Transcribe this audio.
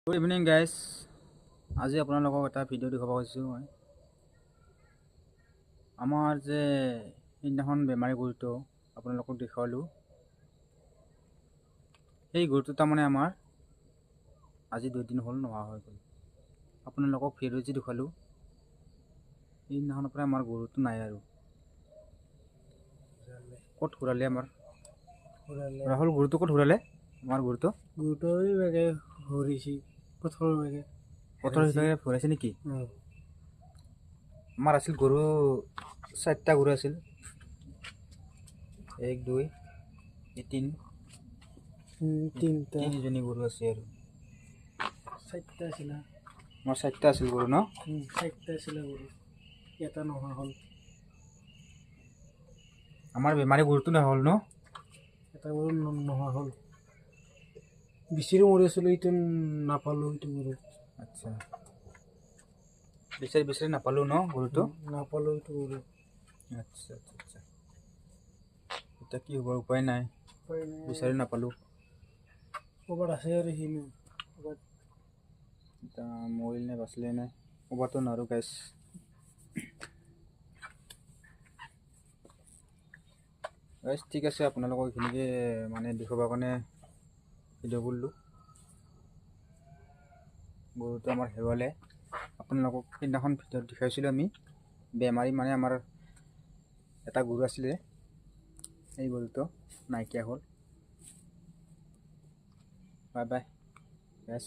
Good evening guys. আজি আপোনালোকক এটা ভিডিঅ' দেখাব খুজিছোঁ মই। আমাৰ যে সেইদিনাখন বেমাৰী গৰুটো আপোনালোকক দেখুৱালোঁ, সেই গৰুটো তাৰমানে আমাৰ আজি 2 দিন হ'ল নোহোৱা হৈ গ'ল। আপোনালোকক ভিডিঅ' যি দেখুৱালোঁ সেইদিনাখনৰ পৰা আমাৰ গৰুটো নাই আৰু। ক'ত ঘূৰালে আমাৰ ৰাহুল? গৰুটো ক'ত ঘূৰালে আমাৰ গৰুটো? পথৰ হিচাপে ঘূৰাইছে নেকি? আমাৰ আছিল গৰু 4টা গৰু আছিল, 1 2 তিনিজনী গৰু আছে আৰু আমাৰ 4টা আছিল গৰু ন? এটা নোহোৱা হ'ল, আমাৰ বেমাৰী গৰুটো নহ'ল ন? এটা গৰু নোহোৱা হ'ল। বিচাৰি মৰি আছিলোঁ, এইটো নাপালোঁ। এইটো গৰু আচ্ছা, বিচাৰি নাপালোঁ ন গৰুটো? নাপালোঁ এইটো গৰু। আচ্ছা আচ্ছা আচ্ছা, এতিয়া কি হ'ব? উপায় নাই, বিচাৰি নাপালোঁ। ক'ৰবাত আছে আৰু সি ক'ৰবাত এতিয়া মৰিল নে বাচিলে নে ক'বতো নোৱাৰোঁ গাইছ। ঠিক আছে, আপোনালোকক এইখিনিকে মানে দেখুৱাবৰ কাৰণে ভিডিঅ' কৰিলোঁ। গৰুটো আমাৰ হেৰুৱালে। আপোনালোকক সেইদিনাখন ভিডিঅ'ত দেখাইছিলোঁ আমি। বেমাৰী মানে আমাৰ এটা গৰু আছিলে, এই গৰুটো নাইকিয়া হ'ল। বাই বাই গাইছ।